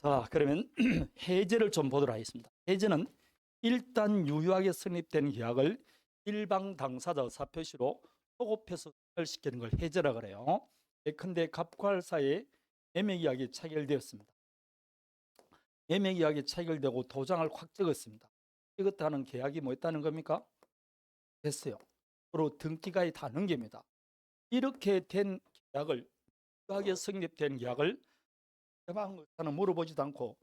자, 그러면 해제를 좀 보도록 하겠습니다. 해제는 일단 유효하게 성립된 계약을 일방 당사자 의사표시로 소급해서 시키는 걸 해제라 그래요. 예컨대 갑과 할 사이에 매매계약이 체결되었습니다. 매매계약이 체결되고 도장을 확 찍었습니다. 찍었다는 계약이 뭐였다는 겁니까? 됐어요. 서로 등기가에 다 넘깁니다. 이렇게 된 계약을 유효하게 성립된 계약을 상대방 의사는 물어보지도 않고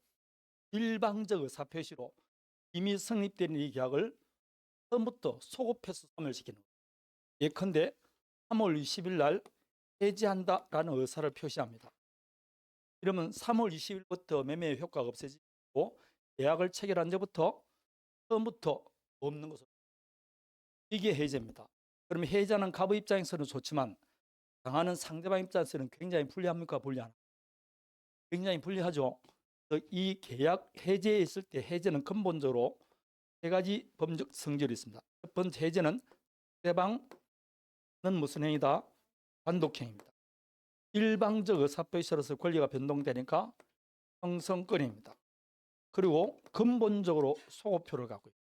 일방적 의사표시로 이미 성립된 이 계약을 처음부터 소급해서 소멸시키는 거예요. 예컨대 3월 20일 날 해지한다라는 의사를 표시합니다. 이러면 3월 20일부터 매매 효과가 없어지고 계약을 체결한 때부터 처음부터 없는 것으로 이게 해제입니다. 그러면 해제는 갑의 입장에서는 좋지만 당하는 상대방 입장에서는 굉장히 불리합니까? 불리하나? 굉장히 불리하죠. 이 계약 해제에 있을 때 해제는 근본적으로 세 가지 법적 성질이 있습니다. 첫 번째 해제는 상대방은 무슨 행위다? 단독행위입니다. 일방적 의사표시로서 권리가 변동되니까 형성권입니다. 그리고 근본적으로 소급표를 갖고 있습니다.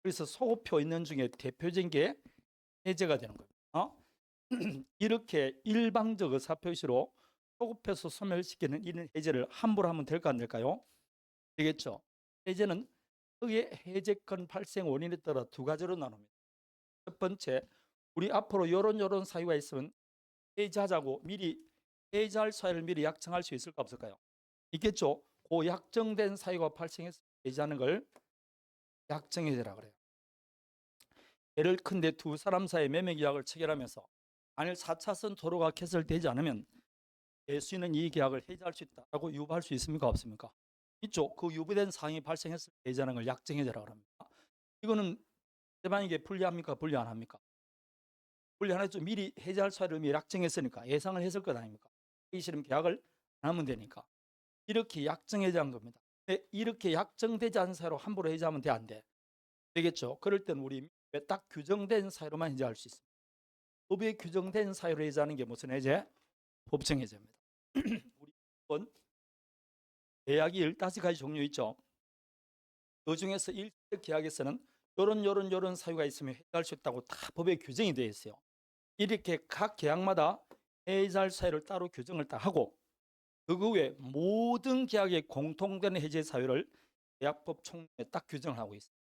그래서 소급표 있는 중에 대표적인 게 해제가 되는 겁니다. 이렇게 일방적 의사표시로 소급해서 소멸시키는 이런 해제를 함부로 하면 될까 안 될까요? 되겠죠. 해제는 흑의 해제권 발생 원인에 따라 두 가지로 나눕니다. 첫 번째, 우리 앞으로 요런 사유가 있으면 해제하자고 미리 해제할 사유를 미리 약정할 수 있을까 없을까요? 있겠죠. 그 약정된 사유가 발생해서 해제하는 걸 약정해제라 그래요. 예를 큰데 두 사람 사이 매매 계약을 체결하면서 만일 4차선 도로가 개설되지 않으면 낼 수 있는 이 계약을 해지할 수 있다라고 유보할 수 있습니까? 없습니까? 있죠. 그 유보된 사항이 발생했을 때 해지하는 걸 약정해제라고 합니다. 이거는 상대방에게 불리합니까? 불리 안 합니까? 불리 안 했죠. 미리 해지할 사유를 미리 약정했으니까 예상을 했을 것 아닙니까? 하기 싫으면 계약을 안 하면 되니까. 이렇게 약정해제한 겁니다. 이렇게 약정되지 않은 사유로 함부로 해지하면 돼? 안 돼? 되겠죠. 그럴 땐 우리 딱 규정된 사유로만 해지할 수 있습니다. 법에 규정된 사유로 해지하는 게 무슨 해제? 법정 해제입니다. 우리 번 계약이 15가지 종류 있죠. 그 중에서 일시적 계약에서는 요런 사유가 있으면 해지할 수 있다고 다 법에 규정이 되어 있어요. 이렇게 각 계약마다 해지할 사유를 따로 규정을 딱 하고 그 외에 모든 계약의 공통된 해제 사유를 계약법 총론에 딱 규정을 하고 있습니다.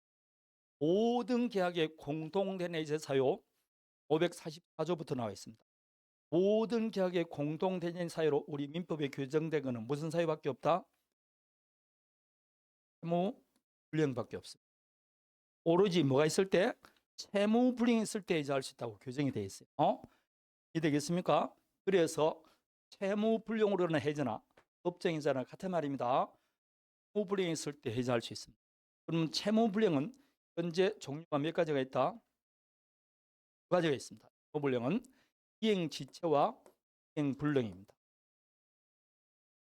모든 계약의 공통된 해제 사유 544조부터 나와 있습니다. 모든 계약의 공통된 사유로 우리 민법에 규정된 것은 무슨 사유밖에 없다? 채무 불이행밖에 없습니다. 오로지 뭐가 있을 때? 채무 불이행 있을 때 해지할 수 있다고 규정이 되어 있어요. 이해되겠습니까? 그래서 채무 불이행으로는 해제나 법정해제나 같은 말입니다. 채무 불이행 있을 때 해지할 수 있습니다. 그럼 채무 불이행은 현재 종류가 몇 가지가 있다? 두 가지가 있습니다. 채무 불이행은 이행지체와 이행불능입니다.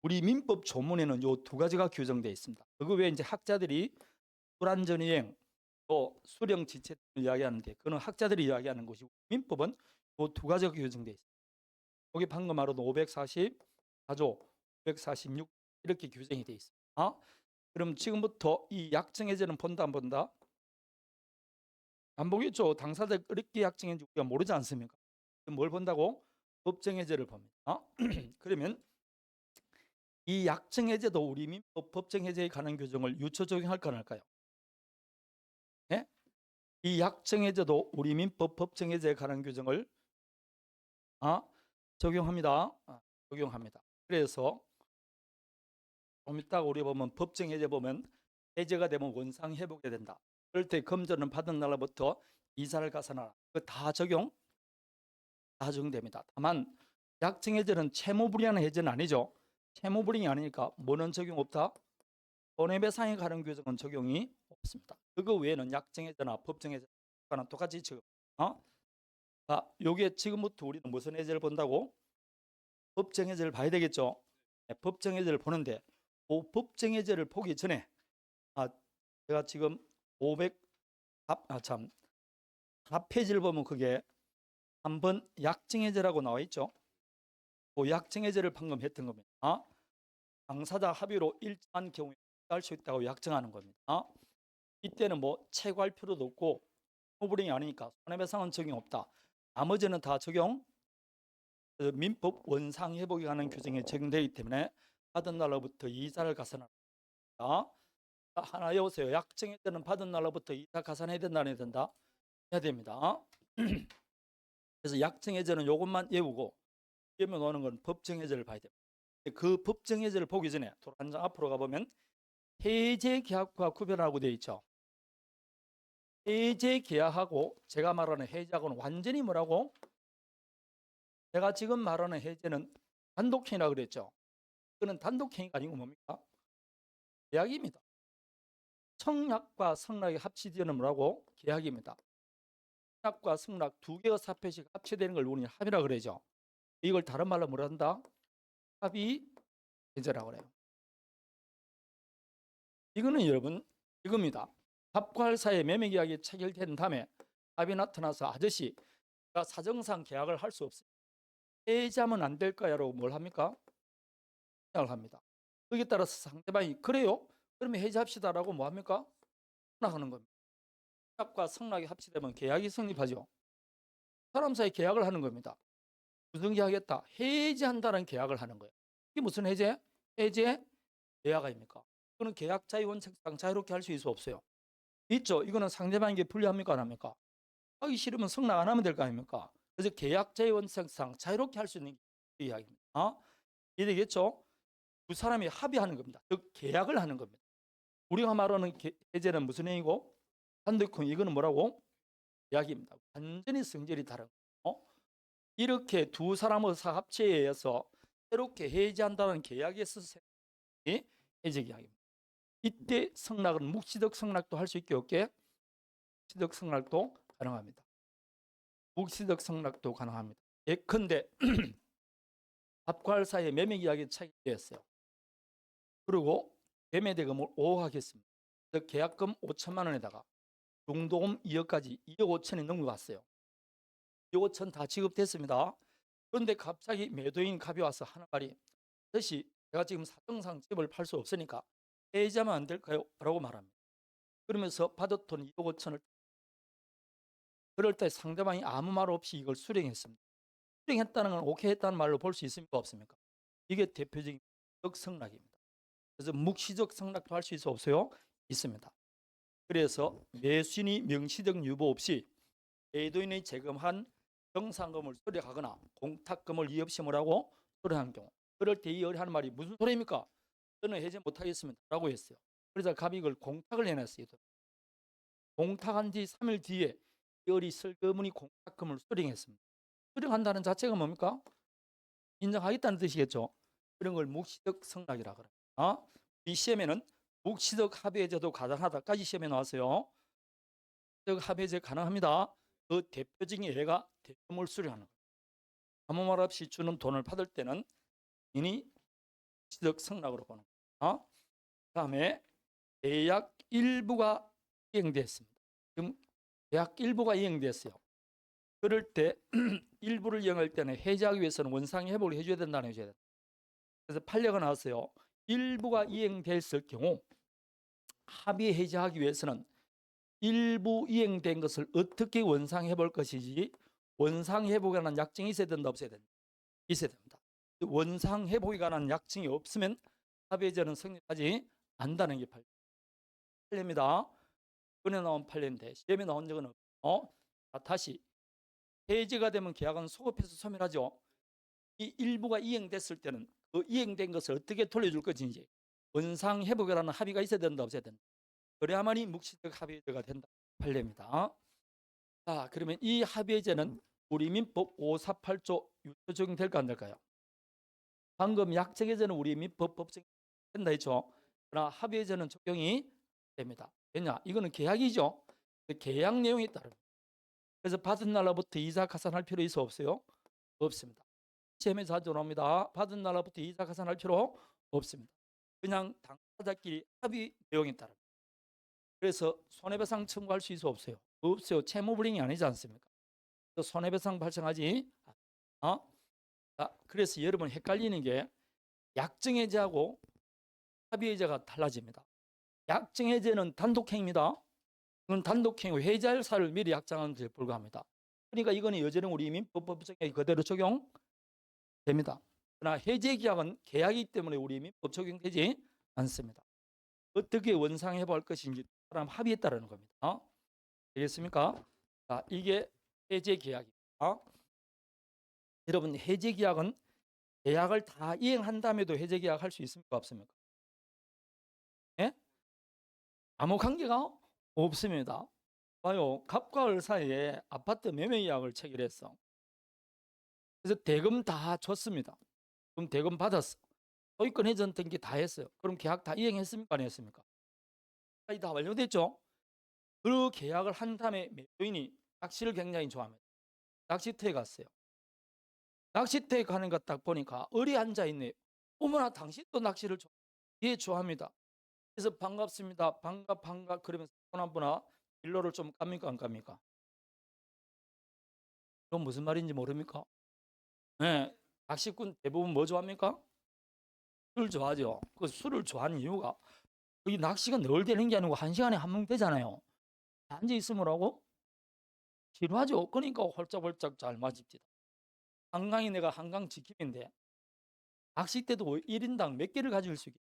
우리 민법 조문에는 이 두 가지가 규정되어 있습니다. 그거 외에 이제 학자들이 불완전이행, 또 수령지체 등을 이야기하는데 그는 학자들이 이야기하는 것이고 민법은 이 두 가지가 규정되어 있습니다. 여기 방금 말한 544조, 546 이렇게 규정이 되어 있습니다. 그럼 지금부터 이 약정해제는 본다 안 본다? 안 보겠죠. 당사자 어렵게 약정했는지 우리가 모르지 않습니까? 뭘 본다고? 법정해제를 봅니다. 그러면 이 약정해제도 우리 민법 법정해제에 관한 규정을 유처 적용할까 안 할까요? 네? 이 약정해제도 우리 민법 법정해제에 관한 규정을 적용합니다. 적용합니다. 그래서 좀 이따가 우리 보면 법정해제 보면 해제가 되면 원상 회복이 된다. 그럴 때 금전은 받은 날부터 이사를 가서나 그 다 적용됩니다. 다만 약정해제는 채무불이행하는 해제는 아니죠. 채무불이행이 아니니까 뭐는 적용 없다? 손해배상에 관한 규정은 적용이 없습니다. 그거 외에는 약정해제나 법정해제나 똑같이 지금 요게 지금부터 우리는 무슨 해제를 본다고? 법정해제를 봐야 되겠죠. 네, 법정해제를 보는데 그 법정해제를 보기 전에 제가 지금 500 4페이지를 보면 그게 한번 약정해제라고 나와 있죠. 그 약정해제를 방금 했던 겁니다. 당사자 합의로 일정한 경우에 할 수 있다고 약정하는 겁니다. 이때는 뭐 채고할 필요도 없고 호불행이 아니니까 손해배상은 적용 없다. 나머지는 다 적용. 민법 원상회복에 관한 규정에 적용되기 때문에 받은 날로부터 이자를 가산합니다. 하나 외우세요. 약정의 때는 받은 날로부터 이자 가산해야 된다, 안 해야 된다? 해야 됩니다. 그래서 약정해제는 이것만 외우고 외우면 오는 건 법정해제를 봐야 됩니다. 그 법정해제를 보기 전에 한 장 앞으로 가보면 해제 계약과 구별하고 되어 있죠. 해제 계약하고 제가 말하는 해제하고는 완전히 뭐라고? 제가 지금 말하는 해제는 단독행위라 그랬죠. 그는 단독행위가 아니고 뭡니까? 계약입니다. 청약과 성락이 합치되는 뭐라고? 계약입니다. 청약과 성락 두 개의 사표식 합치되는 걸 우리는 합의라 그러죠. 이걸 다른 말로 뭐라 한다? 합의 해제라고 그래요. 이거는 여러분 이겁니다. 갑과 할 사이에 매매 계약이 체결된 다음에 합의 나타나서 아저씨 사정상 계약을 할 수 없어요. 해지하면 안 될까요? 뭘 합니까? 생각을 합니다. 거기에 따라서 상대방이 그래요? 그러면 해지합시다라고 뭐 합니까? 승낙하는 겁니다. 청약과 성락이 합치되면 계약이 성립하죠. 사람 사이 계약을 하는 겁니다. 무슨 계약했다? 해지한다는 계약을 하는 거예요. 이게 무슨 해제? 해제 계약 아닙니까? 그거는 계약자의 원칙상 자유롭게 할 수 있어 없어요? 있죠. 이거는 상대방에게 불리합니까? 안 합니까? 하기 싫으면 승낙 안 하면 될 거 아닙니까? 그래서 계약자의 원칙상 자유롭게 할 수 있는 이야기입니다. 이해되겠죠? 두 사람이 합의하는 겁니다. 즉 계약을 하는 겁니다. 우리가 말하는 해제는 무슨 행위고? 단독행위 이거는 뭐라고? 계약입니다. 완전히 성질이 다른 거예요. 이렇게 두 사람의 사합체에 의해서 새롭게 해지한다는 계약에 있어서 해제 계약입니다. 이때 성락은 묵시적 성락도 할 수 있게 없게 묵시적 성락도 가능합니다. 묵시적 성락도 가능합니다. 예컨대 갑과 할 사이에 매매 계약이 체결되었어요. 그리고 매매 대금을 5억 하겠습니다. 계약금 5천만 원에다가 중도금 2억까지 2억 5천이 넘어갔어요. 2억 5천 다 지급됐습니다. 그런데 갑자기 매도인 갑이 와서 하는 말이 아저씨 제가 지금 사정상 집을 팔 수 없으니까 해지하면 안 될까요? 라고 말합니다. 그러면서 받았던 2억 5천을 그럴 때 상대방이 아무 말 없이 이걸 수령했습니다. 수령했다는 건 오케이 했다는 말로 볼 수 있습니까? 없습니까? 이게 대표적인 성락입니다. 그래서 묵시적 성락도 할 수 있어 없어요? 있습니다. 그래서 매수인이 명시적 유보 없이 매도인의 제금한 정상금을 수령하거나 공탁금을 이의 없이 뭐라고 수령한 경우 그럴 때 이 열이 하는 말이 무슨 소리입니까? 저는 해제 못하겠습니다 라고 했어요. 그래서 갑이 이걸 공탁을 해놨어요. 공탁한 지 3일 뒤에 열이 슬그머니 공탁금을 수령했습니다. 수령한다는 자체가 뭡니까? 인정하겠다는 뜻이겠죠. 그런 걸 묵시적 성락이라 그래요. 이 시험에는 묵시적 합의제도 가능하다까지 시험에 나왔어요. 묵시적 합의제 가능합니다. 그 대표적인 예가 대금을 수령하는 거예요. 아무 말 없이 주는 돈을 받을 때는 이니 묵시적 성락으로 보는 거예요. 그다음에 계약 일부가 이행됐습니다. 지금 계약 일부가 이행됐어요. 그럴 때 일부를 이행할 때는 해지하기 위해서는 원상의 회복을 해줘야 된다는 해줘야 된다. 그래서 판례가 나왔어요. 일부가 이행됐을 경우 합의 해지하기 위해서는 일부 이행된 것을 어떻게 원상해 볼 것이지 원상회복에 관한 약정이 있어야 된다 없어야 된다? 있어야 됩니다. 원상회복에 관한 약정이 없으면 합의제는 성립하지 않는다는 게 판례입니다. 이번에 나온 판례인데 시험에 나온 적은 없고 다시 해지가 되면 계약은 소급해서 소멸하죠. 이 일부가 이행됐을 때는 그 이행된 것을 어떻게 돌려줄 것인지 원상회복이라는 합의가 있어야 된다 없어야 된다. 그래야만이 묵시적 합의제가 된다. 판례입니다. 자, 그러면 이 합의제는 우리 민법 548조 유효 적용될까 안 될까요? 방금 약정해제는 우리 민법 법정 된다 했죠. 그러나 합의제는 적용이 됩니다. 왜냐? 이거는 계약이죠. 계약 내용에 따릅니다. 그래서 받은 날로부터 이자 가산할 필요 있어 없어요? 없습니다. 시험에 자주 나옵니다. 받은 날로부터 이자 가산할 필요 없습니다. 그냥 당사자끼리 합의 내용에 따릅니다. 그래서 손해배상 청구할 수 있어 없어요? 없어요. 채무불이행이 아니지 않습니까? 손해배상 발생하지 그래서 여러분 헷갈리는 게 약정해제하고 합의해제가 달라집니다. 약정해제는 단독행위입니다. 그건 단독행위, 해제할 사유를 미리 약정하는 데 불과합니다. 그러니까 이거는 여전히 우리 이민법 법정에 그대로 적용됩니다. 그러나 해제계약은 계약이기 때문에 우리 이민법 적용되지 않습니다. 어떻게 원상회복할 것인지 사람 합의에 따르는 겁니다. 되겠습니까? 자, 이게 해제계약입니다. 여러분, 해제계약은 계약을 다 이행한 다음에도 해제계약 할 수 있습니까? 없습니까? 예? 아무 관계가 없습니다. 봐요. 갑과 을 사이에 아파트 매매 계약을 체결했어. 그래서 대금 다 줬습니다. 그럼 대금 받았어. 소유권 회전 등기 다 했어요. 그럼 계약 다 이행했습니까? 안 했습니까? 다 완료됐죠? 그 계약을 한 다음에 매도인이 낚시를 굉장히 좋아합니다. 낚시터에 갔어요. 낚시터에 가는 거 딱 보니까 을이 앉아 있네요. 어머나, 당신도 낚시를 좋아합니다. 그래서 반갑습니다. 반가 그러면서 손 한 번아 일로를 좀 깝니까 안 깝니까? 그건 무슨 말인지 모릅니까? 네, 낚시꾼 대부분 뭐 좋아합니까? 술 좋아하죠. 그 술을 좋아하는 이유가 이 낚시가 늘 되는 게 아니고 1시간에 한 명 되잖아요. 앉아 있으므라고 지루하죠. 그러니까 홀짝홀짝 잘 맞습니다. 한강이 내가 한강 지킴인데 낚싯대도 1인당 몇 개를 가질 수 있게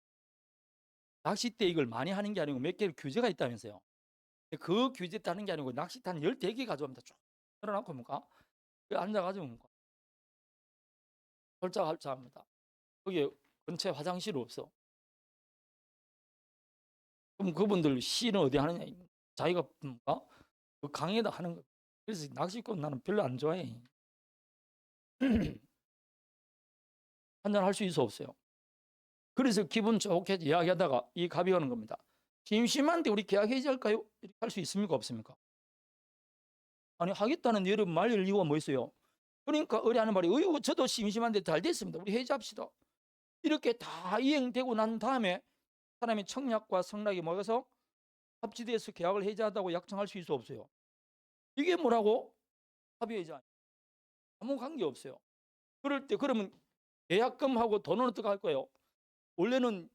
낚싯대 이걸 많이 하는 게 아니고 몇 개를 규제가 있다면서요. 그 규제 따는 게 아니고 낚싯대 한 14개 가져옵니다. 쭉 늘어놓고 뭡니까? 앉아가지고 뭡니까? 홀짝홀짝합니다. 거기 근처에 화장실 없어. 그럼 그분들 시는 어디 하느냐? 자기가 뭡니까? 그 강에다 하는 거. 그래서 낚시꾼 나는 별로 안 좋아해. 판단할 수 있어 없어요. 그래서 기분 좋게 이야기하다가 이 갑이 오는 겁니다. 심심한데 우리 계약 해지할까요? 이렇게 할 수 있습니까? 없습니까? 아니, 하겠다는 여러분 말릴 이유가 뭐 있어요? 그러니까 의뢰하는 말이 어이구 저도 심심한데 잘 됐습니다. 우리 해지합시다. 이렇게 다 이행되고 난 다음에 사람이 청약과 성락이 모여서 합치돼서 계약을 해지하다고 약정할 수 있어 없어요? 이게 뭐라고? 합의해지 아무 관계 없어요. 그럴 때 그러면 계약금하고 돈은 어떻게 할 거예요? 원래는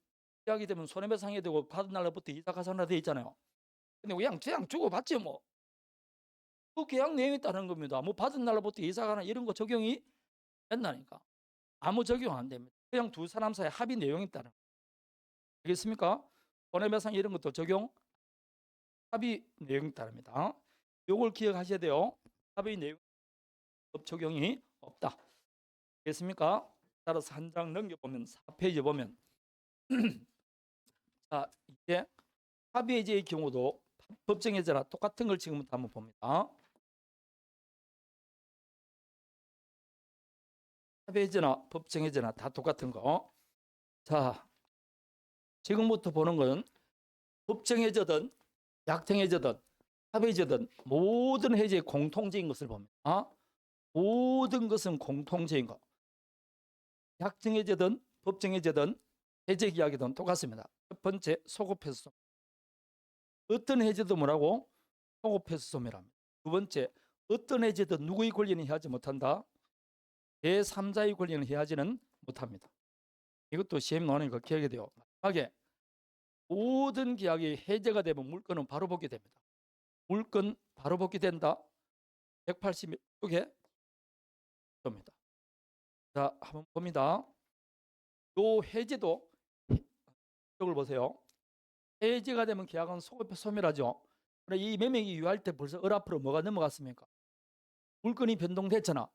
계약이 되면 손해배상이 되고 받은 날부터 이자가산화 돼 있잖아요. 근데 그냥 주고 받지 뭐. 그 계약 내용에 따른 겁니다. 뭐 받은 날부터 이자가나 이런 거 적용이 된다니까. 아무 적용 안 됩니다. 그냥 두 사람 사이 합의 내용에 따른. 알겠습니까? 손해배상 이런 것도 적용 합의 내용에 따릅니다. 요걸 기억하셔야 돼요. 합의 내용 적용이 없다. 알겠습니까? 따라서 한 장 넘겨보면 4페이지 보면 자, 이게 합의해제의 경우도 법정해제나 똑같은 걸 지금부터 한번 봅니다. 합의해제나 법정해제나 다 똑같은 거. 자, 지금부터 보는 건 법정해제든 약정해제든 합의해제든 모든 해제의 공통적인 것을 봅니다. 모든 것은 공통적인 거. 약정해제든 법정해제든 해제계약이든 똑같습니다. 첫 번째, 소급해소. 어떤 해제도 뭐라고? 소급해소 소멸합니다. 두 번째, 어떤 해제도 누구의 권리는 해하지 못한다? 제3자의 권리는 해하지는 못합니다. 이것도 시험 나오니까 기억이 돼요. 마지막에 모든 계약이 해제가 되면 물건은 바로 복귀 됩니다. 물건 바로 복귀 된다. 180쪽에 됩니다. 자, 한번 봅니다. 요 해제도 이걸 보세요. 해제가 되면 계약은 소멸하죠. 이 매매기 유효할 때 벌써 을 앞으로 뭐가 넘어갔습니까? 물건이 변동됐잖아.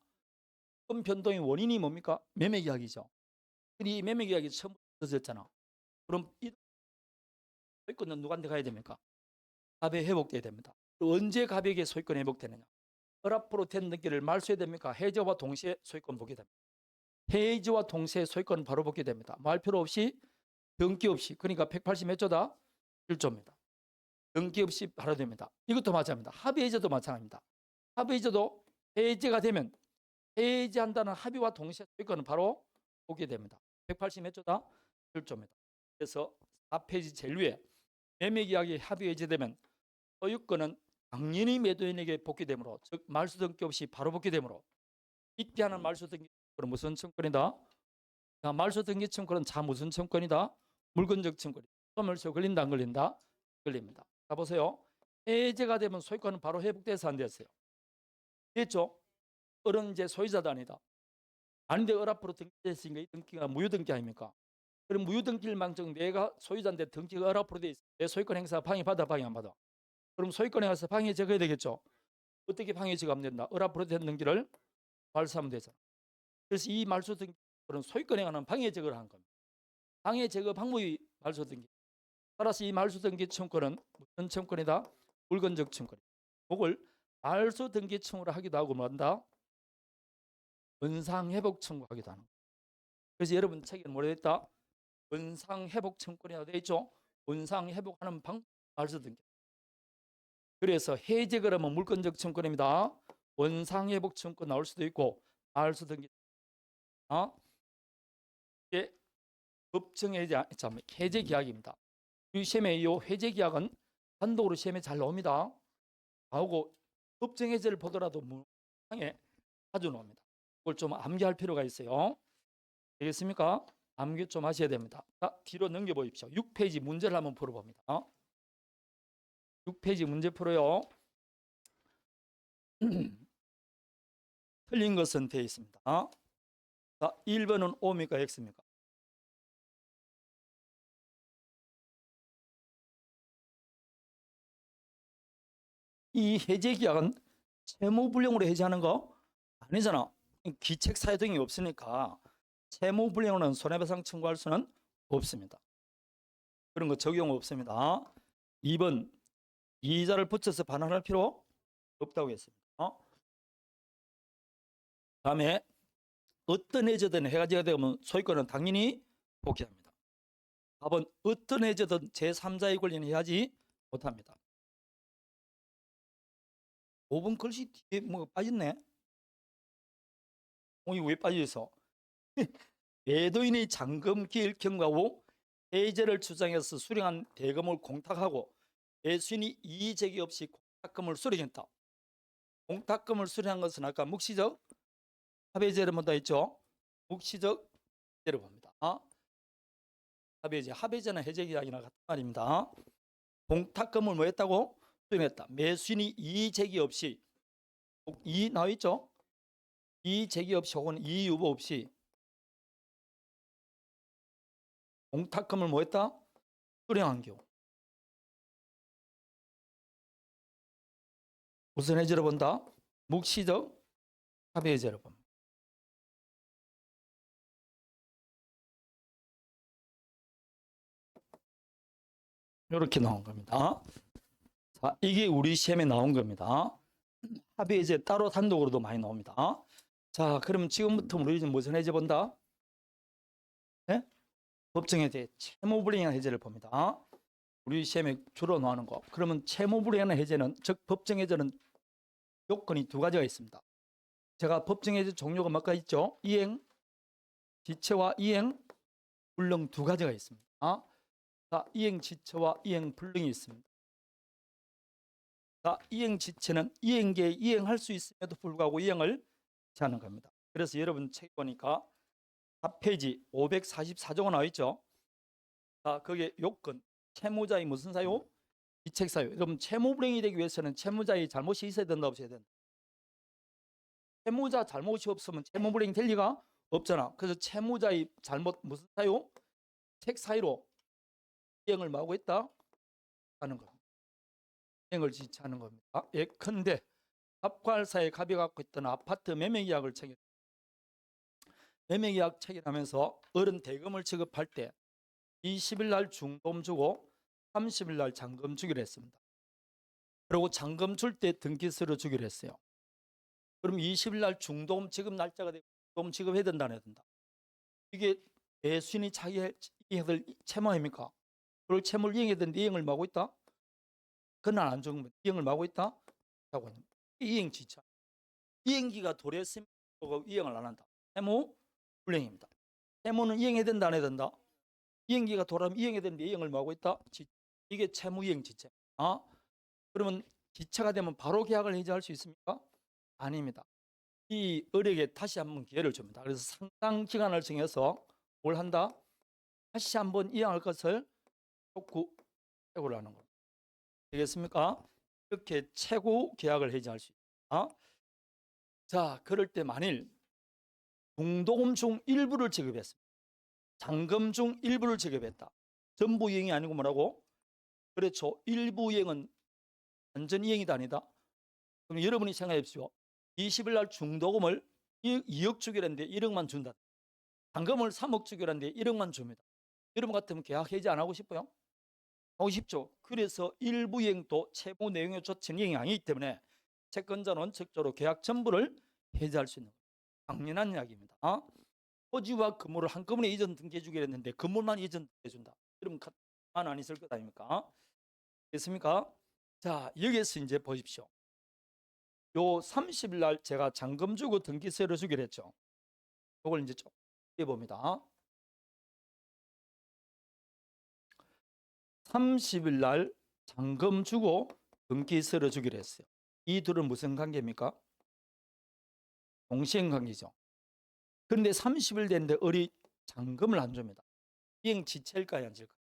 그럼 변동의 원인이 뭡니까? 매매계약이죠. 이 매매계약이 처음 늦었잖아. 그럼 이 소유권은 누구한테 가야 됩니까? 갑에 회복돼야 됩니다. 언제 갑에게 소유권 회복되느냐? 을 앞으로 된 등기를 말소해야 됩니까? 해제와 동시에 소유권 복귀 됩니다. 해지와 동시에 소유권 바로 복귀 됩니다. 말 필요 없이 등기 없이 그러니까 180 몇 조다? 1조입니다. 등기 없이 바로 됩니다. 이것도 마찬가지입니다. 합의해제도 마찬가지입니다. 합의해제도 해제가 되면 해제한다는 합의와 동시에 소유권은 바로 복귀 됩니다. 180 몇 조다? 1조입니다. 그래서 4페이지 제일 위에 매매계약이 합의해제되면 소유권은 당연히 매도인에게 복귀되므로 즉 말소 등기 없이 바로 복귀되므로 이때 하는 말소 등기 무슨 청권이다? 자, 말소 등기 청권은 자 무슨 청권이다? 물건적 증권이 소멸시효 걸린다 안 걸린다? 걸립니다. 자 보세요. 해제가 되면 소유권은 바로 회복돼서 안 됐어요. 됐죠? 을은 이제 소유자도 아니다. 아닌데 을 앞으로 등기됐으니까 이 등기가 무효등기 아닙니까? 그럼 무효등기를 망정 내가 소유자인데 등기가 을 앞으로 돼 있어. 내 소유권 행사 방해받아 방해 안 받아? 그럼 소유권 행사 방해 제거해야 되겠죠? 어떻게 방해 제거하면 된다? 을 앞으로 된 등기를 말소하면 되잖아. 그래서 이 말소 등기는 소유권에 관한 방해 제거를 한 겁니다. 방해 제거 방법이 말소 등기. 따라서 이 말소 등기 청구는 무슨 청구이다? 물건적 청구이다. 그걸 말소 등기 청구를 하기도 하고 뭐한다? 원상회복 청구하기도 하는 거예요. 그래서 여러분 책에 뭐라 했다? 원상회복 청구이라고 되어 있죠? 원상회복하는 방법 말소 등기. 그래서 해제 그러면 물건적 청구입니다. 원상회복 청구 나올 수도 있고 말소 등기. 이게 법정 해제 계약입니다. 이 시험에 이 해제 계약은 단독으로 시험에 잘 나옵니다. 나오고 법정 해제를 보더라도 무상에 자주 나옵니다. 그걸 좀 암기할 필요가 있어요. 되겠습니까? 암기 좀 하셔야 됩니다. 자, 뒤로 넘겨보십시오. 6페이지 문제를 한번 풀어봅니다. 6페이지 문제 풀어요. 틀린 것은 되어 있습니다. 자, 1번은 O입니까? X입니까? 이 해제 계약은 채무불량으로 해제하는 거 아니잖아. 기책 사유 등이 없으니까 채무불량으로는 손해배상 청구할 수는 없습니다. 그런 거 적용 없습니다. 2번 이자를 붙여서 반환할 필요 없다고 했습니다. 다음에 어떤 해제든 해가지가 되면 소유권은 당연히 복귀합니다. 4번 어떤 해제든 제3자의 권리는 해야지 못합니다. 5번 글씨 뒤에 뭐 빠졌네. 이거 왜 빠져있어? 매도인의 잔금 기일 경과후 해제를 주장해서 수령한 대금을 공탁하고 매수인이 이의제기 없이 공탁금을 수령했다. 공탁금을 수령한 것은 아까 묵시적 합의제를 본다 했죠. 묵시적 해제를 봅니다. 합의제, 합의제는 해제 계약이나 같은 말입니다. 공탁금을 뭐 했다고? 수령했다. 매수인이 이의제기 없이 이의 나와 있죠. 이의제기 없이 혹은 이의 유보 없이 공탁금을 뭐 했다? 수령한 경우. 무슨 해제를 본다? 묵시적 합의해제를 봅니다. 이렇게 나온 겁니다. 자, 이게 우리 시험에 나온 겁니다. 합의해제 따로 단독으로도 많이 나옵니다. 자, 그럼 지금부터 우리 무슨 해제 본다? 네? 법정해제, 채무불이행한 해제를 봅니다. 우리 시험에 주로 나오는 거. 그러면 채무불이행한 해제는, 즉 법정해제는 요건이 두 가지가 있습니다. 제가 법정해제 종류가 몇 가지 있죠? 이행, 지체와 이행, 불능 두 가지가 있습니다. 자, 이행 지체와 이행 불능이 있습니다. 자, 이행 지체는 이행계에 이행할 수 있음에도 불구하고 이행을 하는 겁니다. 그래서 여러분 책 보니까 4페이지 544조가 나와 있죠. 자, 거기에 요건, 채무자의 무슨 사유? 이책 사유. 여러분 채무불이행이 되기 위해서는 채무자의 잘못이 있어야 된다 없어야 된다? 채무자 잘못이 없으면 채무불이행 될 리가 없잖아. 그래서 채무자의 잘못 무슨 사유? 책 사유로 이행을 뭐하고 있다? 하는 겁니다. 이행을 지체하는 겁니다. 예컨대 갑과할사에 갑이 갖고 있던 아파트 매매계약을 체결. 매매계약 체결하면서 어른 대금을 지급할 때 20일 날 중도금 주고 30일 날 잔금 주기로 했습니다. 그리고 잔금 줄 때 등기서류 주기로 했어요. 그럼 20일 날 중도금 지급 날짜가 되고 중도금 지급해야 된다 안 해야 된다? 이게 매수인이 자기 이행을 채무입니까? 그걸 채무를 이행해야 되는데 이행을 막고 있다? 그날 안 적으면 이행을 막고 있다? 하고 있는 이행 지체. 이행기가 도래했으면 이행을 안 한다. 채무 불이행입니다. 채무는 이행해야 된다 안 해야 된다? 이행기가 돌아오면 이행해야 되는데 이행을 뭐하고 있다? 이게 채무이행 지체. 그러면 지체가 되면 바로 계약을 해지할 수 있습니까? 아닙니다. 이 을에게 다시 한번 기회를 줍니다. 그래서 상당 기간을 정해서 뭘 한다? 다시 한번 이행할 것을 촉구 최고를 하는 겁니다. 되겠습니까? 이렇게 최고 계약을 해지할 수 있다. 자, 그럴 때 만일 중도금 중 일부를 지급했습니다. 잔금 중 일부를 지급했다. 전부 이행이 아니고 뭐라고? 그렇죠. 일부 이행은 완전 이행이다 아니다. 그럼 여러분이 생각해 보십시오. 20일 날 중도금을 2억 주기로 했는데 1억만 준다. 잔금을 3억 주기로 했는데 1억만 줍니다. 여러분 같으면 계약 해지 안 하고 싶어요? 하고 싶죠. 그래서 일부 이행도 채무 내용의 조치는 이행이 아니기 때문에 채권자는 원칙적으로 계약 전부를 해지할 수 있는 당연한 이야기입니다. 토지와 건물을 한꺼번에 이전 등기해 주기로 했는데 건물만 이전 등기해 준다. 그러면 가만 안 있을 것 아닙니까? 됐습니까? 자, 여기에서 이제 보십시오. 요 30일 날 제가 잔금 주고 등기세를 주기로 했죠. 이걸 이제 좀 해봅니다. 30일 날 잔금 주고 등기세를 주기로 했어요. 이 둘은 무슨 관계입니까? 동시행 관계죠. 그런데 30일 됐는데 어리 잔금을 안 줍니다. 이행 지체일까요, 안 질까요?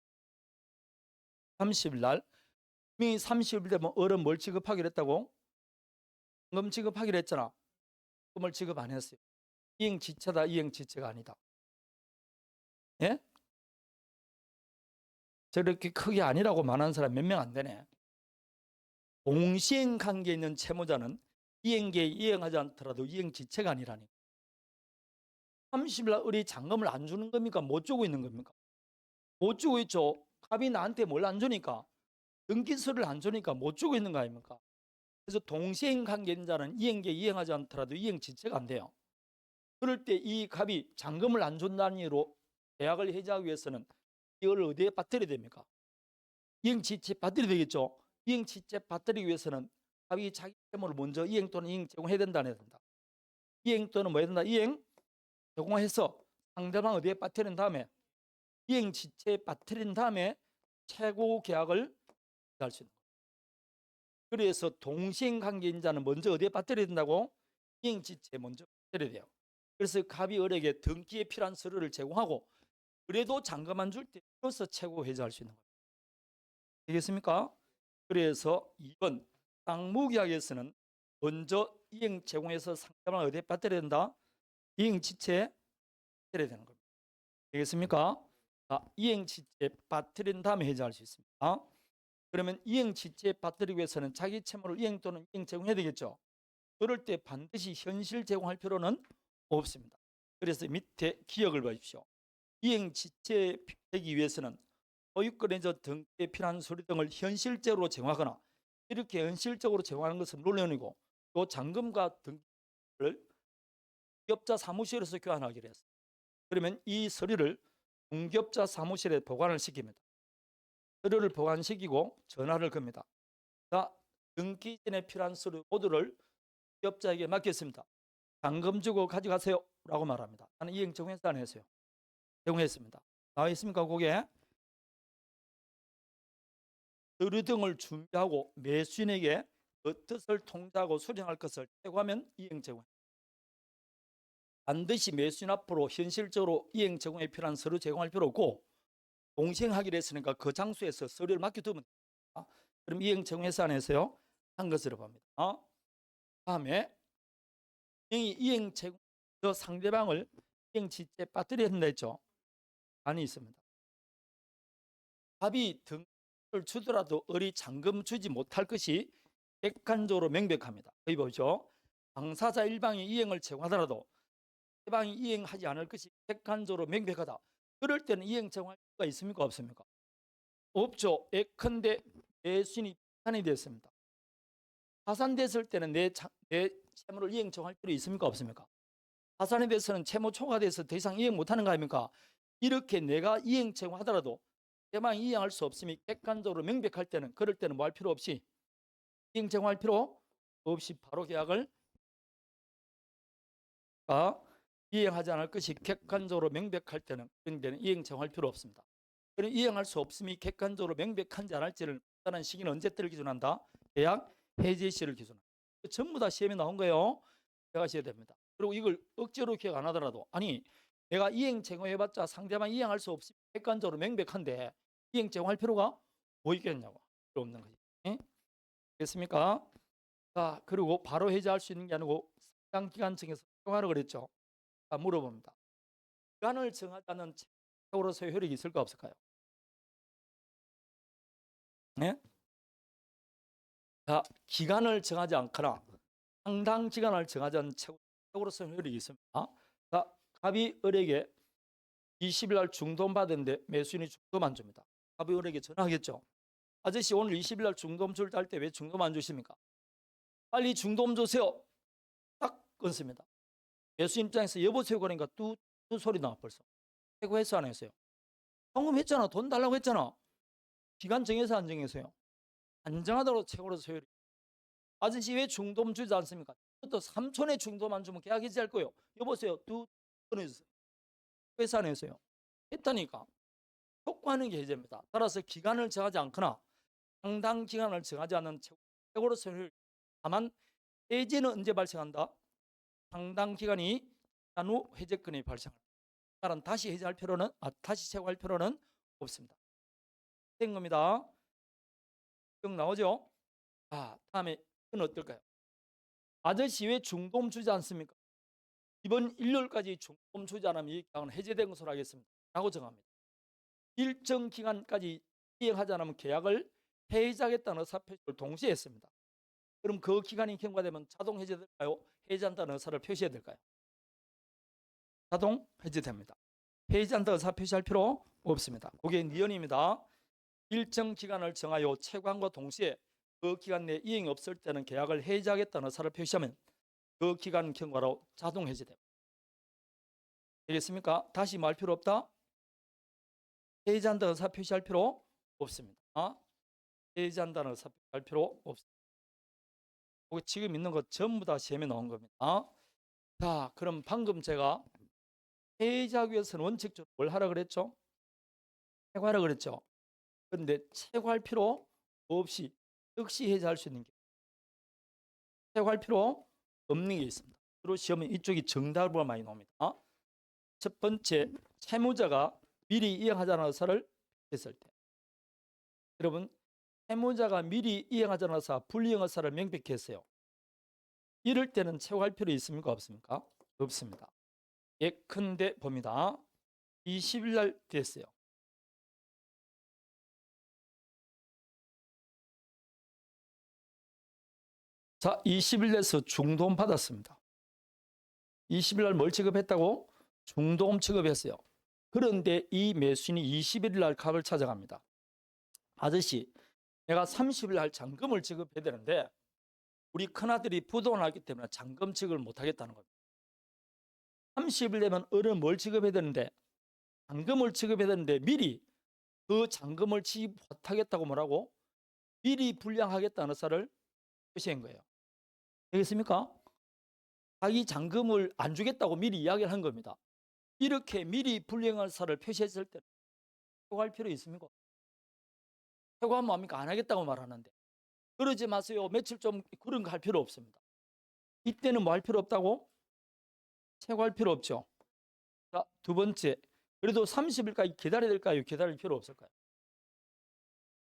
30일 날 이미 30일 되면 어른 뭘 지급하기로 했다고? 잔금 지급하기로 했잖아. 금을 지급 안 했어요. 이행 지체다, 이행 지체가 아니다. 예? 저렇게 크게 아니라고 말하는 사람 몇 명 안 되네. 동시행 관계에 있는 채무자는 이행계에 이행하지 않더라도 이행 지체가 아니라니. 30일 날 어리 잔금을 안 주는 겁니까? 못 주고 있는 겁니까? 못 주고 있죠. 갑이 나한테 뭘 안 주니까, 등기서를 안 주니까 못 주고 있는 거 아닙니까? 그래서 동시행 관계인 자는 이행계에 이행하지 않더라도 이행 지체가 안 돼요. 그럴 때 이 갑이 잔금을 안 준다는 이유로 계약을 해지하기 위해서는 이걸 어디에 빠뜨려야 됩니까? 이행 지체 빠뜨려야 되겠죠. 이행 지체 빠뜨리기 위해서는 갑이 자기 채무를 먼저 이행 또는 이행 제공해야 된다, 안 해야 된다. 이행 또는 뭐 해야 된다? 이행 제공해서 상대방 어디에 빠뜨린 다음에 이행 지체에 빠뜨린 다음에 최고 계약을 할 수 있는 거예요. 그래서 동시행 관계인 자는 먼저 어디에 빠뜨려야 된다고? 이행 지체에 먼저 빠뜨려야 돼요. 그래서 갑이 을에게 등기에 필요한 서류를 제공하고 그래도 잔금 안 줄 때 비로소 최고 해지할 수 있는 거예요. 되겠습니까? 그래서 2번 땅무계약에서는 먼저 이행 제공해서 상대방을 어디에 빠뜨려야 된다? 이행 지체에 빠뜨려야 되는 겁니다. 되겠습니까? 이행 지체에 빠뜨린 다음에 해지할 수 있습니다. 그러면 이행 지체에 빠뜨리기 위해서는 자기 채무를 이행 또는 이행 제공해야 되겠죠. 그럴 때 반드시 현실 제공할 필요는 없습니다. 그래서 밑에 기억을 보십시오. 이행 지체되기 위해서는 소유권에서 등기에 필요한 서류 등을 현실적으로 제공하거나 이렇게 현실적으로 제공하는 것은 물론이고 또 잔금과 등기를 공기업자 사무실에서 교환하기로 했어요. 그러면 이 서류를 공기업자 사무실에 보관을 시킵니다. 서류를 보관시키고 전화를 겁니다. 자, 등기 전에 필요한 서류 모두를 기업자에게 맡겼습니다. 잔금 주고 가져가세요 라고 말합니다. 나는 이행 제공했다 안 했어요? 제공했습니다. 나와 있습니까? 거기에 서류 등을 준비하고 매수인에게 그 뜻을 통지하고 수령할 것을 최고하면 이행 제공. 반드시 매수인 앞으로 현실적으로 이행 제공에 필요한 서류 제공할 필요 없고 동시행하기로 했으니까 그 장소에서 서류를 맡겨두면 됩니다. 그럼 이행 제공해서 안 했어요? 한 것으로 봅니다. 다음에 이행 제공 저 상대방을 이행 지체에 빠뜨려야 된다 했죠? 아니 있습니다. 합의 등을 주더라도 어리 잔금 주지 못할 것이 객관적으로 명백합니다. 여기 보죠. 당사자 일방이 이행을 제공하더라도 해방이 이행하지 않을 것이 객관적으로 명백하다. 그럴 때는 이행 제공할 수가 있습니까? 없습니까? 없죠. 예컨대 매수인이 파산이 됐습니다. 파산됐을 때는 내 채무를 이행 제공할 필요 있습니까? 없습니까? 파산에 대해서는 채무 초과돼서 더 이상 이행 못하는 거 아닙니까? 이렇게 내가 이행 제공하더라도 해방이 이행할 수 없음이 객관적으로 명백할 때는 그럴 때는 뭐 할 필요 없이 이행 제공할 필요 없이 바로 계약을 이행하지 않을 것이 객관적으로 명백할 때는 그런 데는 이행 제공할 필요 없습니다. 그리고 이행할 수 없음이 객관적으로 명백한지 안 할지를 판단하는 시기는 언제 때를 기준한다? 계약 해지 시를 기준한다. 전부 다 시험에 나온 거예요. 기억하셔야 됩니다. 그리고 이걸 억지로 기억 안 하더라도 아니 내가 이행 제공해봤자 상대방 이행할 수 없이 객관적으로 명백한데 이행 제공할 필요가 뭐 있겠냐고. 필요 없는 거지. 예? 됐습니까? 자, 그리고 바로 해제할 수 있는 게 아니고 상당 기간 정해서 채용하라 그랬죠. 자, 물어봅니다. 기간을 정하지 않은 채용으로서의 효력이 있을까 없을까요? 네? 자, 기간을 정하지 않거나 상당 기간을 정하지 않은 채용으로서의 효력이 있습니다. 자, 갑이 을에게 20일 날 중도금 받았는데 매수인이 중도금 안 줍니다. 갑이 을에게 전화하겠죠. 아저씨 오늘 20일 날 중도금 줄 때 할 때 왜 중도금 안 주십니까? 빨리 중도금 주세요. 딱 끊습니다. 매수인 입장에서 여보세요 그러니까 뚜 소리 나 벌써. 해고했어 안 했어요? 방금 했잖아. 돈 달라고 했잖아. 기간 정해서 안 정해서요? 안 정하더라도 최고로서 효율이. 아저씨 왜 중도금 주지 않습니까? 또 3천에 중도금 안 주면 계약 해지할 거예요. 여보세요. 뚜 끊어주세요. 회사 안 했어요? 했다니까. 효과하는 게 해제입니다. 따라서 기간을 정하지 않거나 상당 기간을 정하지 않은 최고로서 효율. 다만 해제는 언제 발생한다? 상당 기간이 지난 후 해제권이 발생합니다. 따라 다시 해제할 필요는 다시 채용할 필요는 없습니다. 된 겁니다. 기억 나오죠? 다음에 이건 어떨까요? 아저씨 왜 중도금 주지 않습니까? 이번 일요일까지 중도금 주지 않으면 이 계약은 해제된 것으로 하겠습니다. 라고 정합니다. 일정 기간까지 이행하지 않으면 계약을 해지하겠다는 의사표시를 동시에 했습니다. 그럼 그 기간이 경과되면 자동 해제될까요? 해지한다는 의사를 표시해야 될까요? 자동 해제됩니다. 해지한다는 의사 표시할 필요 없습니다. 그게 니은입니다. 일정 기간을 정하여 채권과 동시에 그 기간 내에 이행이 없을 때는 계약을 해지하겠다는 의사를 표시하면 그 기간 경과로 자동 해제됩니다. 되겠습니까? 다시 말 필요 없다? 해지한다는 의사 표시할 필요 없습니다. 해지한다는 의사 표시할 필요 없습니다. 지금 있는 것 전부 다 시험에 나온 겁니다. 자, 그럼 방금 제가 해지하기 위해서는 원칙적으로 뭘 하라 그랬죠? 채권하라 그랬죠? 그런데 채권할 필요 없이 즉시 해지할 수 있는 게 채권할 필요 없는 게 있습니다. 주로 시험은 이쪽이 정답으로 많이 나옵니다. 첫 번째, 채무자가 미리 이행하자는 의사를 했을 때, 여러분 채무자가 미리 이행하자는 의사, 불이행 의사를 명백히 했어요. 이럴 때는 채권할 필요 있습니까 없습니까? 없습니다. 예컨대 봅니다. 20일 날 됐어요. 자, 20일 내서 중도금 받았습니다. 20일 날 뭘 지급했다고? 중도금 지급했어요. 그런데 이 매수인이 21일 날 값을 찾아갑니다. 아저씨, 내가 30일 날 잔금을 지급해야 되는데 우리 큰아들이 부도가 났기 때문에 잔금 지급을 못하겠다는 겁니다. 30일 되면 어른 뭘 지급해야 되는데 잔금을 지급해야 되는데 미리 그 잔금을 지급 못하겠다고 뭐라고? 미리 불량하겠다는 의사를 표시한 거예요. 되겠습니까? 자기 잔금을 안 주겠다고 미리 이야기를 한 겁니다. 이렇게 미리 불량할 의사를 표시했을 때 해고할 필요 있습니까? 해고하면 뭡니까? 안 하겠다고 말하는데 그러지 마세요. 며칠 좀 그런 거 할 필요 없습니다. 이때는 뭐 할 필요 없다고? 해고할 필요 없죠. 자, 두 번째, 그래도 30일까지 기다려야 될까요? 기다릴 필요 없을까요?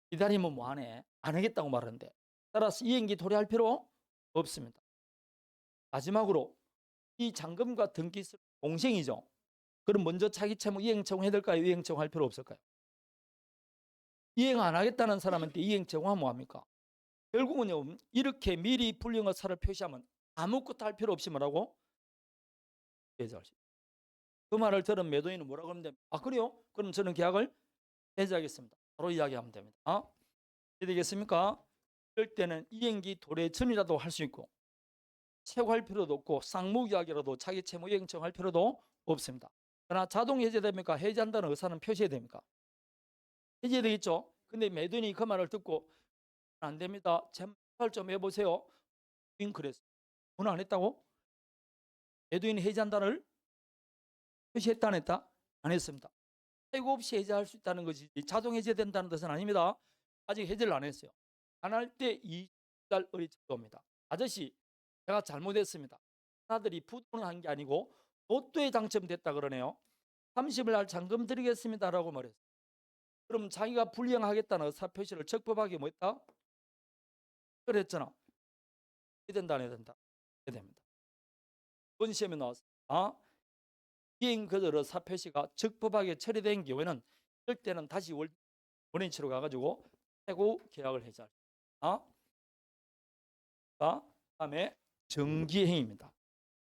기다리면 뭐하네? 안 하겠다고 말하는데 따라서 이행기 도래할 필요 없습니다. 마지막으로 이 잔금과 등기 공생이죠. 그럼 먼저 차기 채무 이행 제공해야 될까요? 이행 제공할 필요 없을까요? 이행 안 하겠다는 사람한테 이행 제공하면 뭐합니까? 결국은요, 이렇게 미리 불량 의사를 표시하면 아무것도 할 필요 없이 뭐라고? 해지할 수 있어요. 그 말을 들은 매도인은 뭐라고 하면 됩니까? 그래요? 그럼 저는 계약을 해지하겠습니다. 바로 이야기하면 됩니다. 이해되겠습니까? 이럴 때는 이행기 도래 전이라도 할 수 있고 채고할 필요도 없고 쌍무계약이라도 자기 채무 이행 청할 필요도 없습니다. 그러나 자동 해제됩니까? 해제한다는 의사는 표시해야 됩니까? 해제되겠죠? 근데 매도인이 그 말을 듣고 안 됩니다. 제발 좀 해보세요. 그랬어요. 오늘 안 했다고? 매도인이 해제한다를 표시했다 안 했다? 안 했습니다. 해고 없이 해제할 수 있다는 것이 자동 해제된다는 뜻은 아닙니다. 아직 해제를 안 했어요. 안 할 때 2달 을이 들어옵니다. 아저씨, 제가 잘못했습니다. 아들이 부도를 한 게 아니고 로또에 당첨됐다 그러네요. 30일 날 잔금 드리겠습니다라고 말했어요. 그럼 자기가 불이행하겠다는 의사표시를 적법하게 뭐 했다? 그랬잖아. 해야 된다 안 해야 된다? 해야 됩니다. 이번 시험에 나왔어. 이행 거절 의사표시가 적법하게 처리된 경우에는 이럴 때는 다시 원인치로 가가지고 해고 계약을 해자. 다음에 정기행위입니다.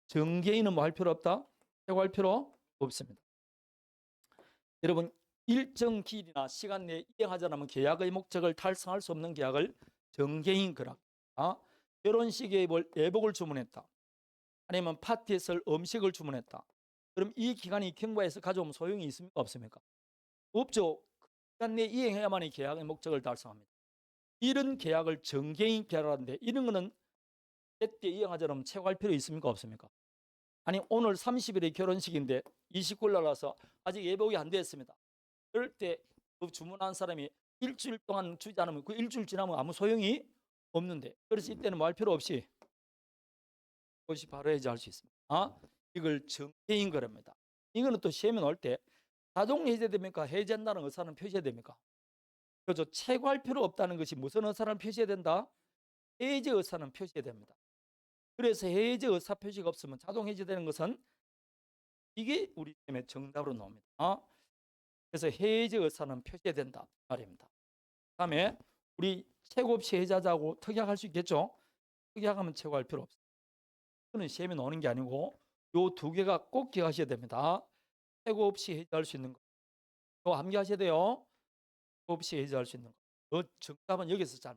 정기행위는 뭐 할 필요 없다? 해고할 필요 없습니다. 여러분 일정 기일이나 시간 내에 이행하지 않으면 계약의 목적을 달성할 수 없는 계약을 정기행위 거라. 결혼식에 예복을 주문했다. 아니면 파티에 쓸 음식을 주문했다. 그럼 이 기간이 경과해서 가져오면 소용이 있습니까? 없습니까? 없죠. 그 기간 내에 이행해야만 이 계약의 목적을 달성합니다. 이런 계약을 정기행위 계약하는데 이런 거는 때때 이행하지 않으면 채고할 필요 있습니까? 없습니까? 아니 오늘 30일에 결혼식인데 29일 날 와서 아직 예복이 안 됐습니다. 그럴 때 그 주문한 사람이 일주일 동안 주지 않으면 그 일주일 지나면 아무 소용이 없는데, 그래서 이때는 뭐 할 필요 없이 그것이 바로 해제할 수 있습니다. 이걸 정해인 거랍니다. 이거는 또 시험에 나올 때 자동 해제됩니까? 해제한다는 의사는 표시해야 됩니까? 그렇죠. 채고할 필요 없다는 것이 무슨 의사를 표시해야 된다? 해제 의사는 표시해야 됩니다. 그래서 해제 의사 표시가 없으면 자동 해제되는 것은 이게 우리 시험의 정답으로 나옵니다. 그래서 해제 의사는 표시해야 된다 말입니다. 다음에 우리 채고 없이 해제하자고 특약할 수 있겠죠? 특약하면 채고할 필요 없어요. 그는 시험에 나오는 게 아니고 요 두 개가 꼭 기억하셔야 됩니다. 채고 없이 해제할 수 있는 거. 이거 암기하셔야 돼요. 채고 없이 해제할 수 있는 거. 정답은 여기서 잘.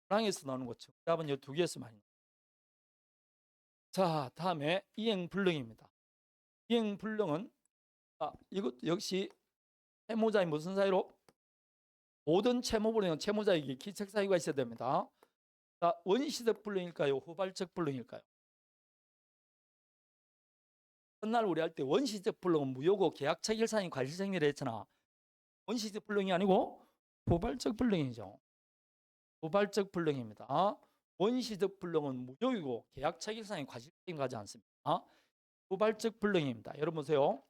랑에서 나오는 거 정답은 이 두 개에서 많이. 자, 다음에 이행불능입니다. 이행불능은 이것 역시 채무자의 무슨 사유로? 모든 채무불능은 채무자에게 기책 사유가 있어야 됩니다. 자, 원시적 불능일까요? 후발적 불능일까요? 첫날 우리 할 때 원시적 불능은 무효고 계약 체결사인 과실생리를 했잖아. 원시적 불능이 아니고 후발적 불능이죠. 후발적 불능입니다. 원시적 불능은 무효이고 계약 체결사인 과실생리 가지 않습니다. 후발적 불능입니다. 여러분 보세요.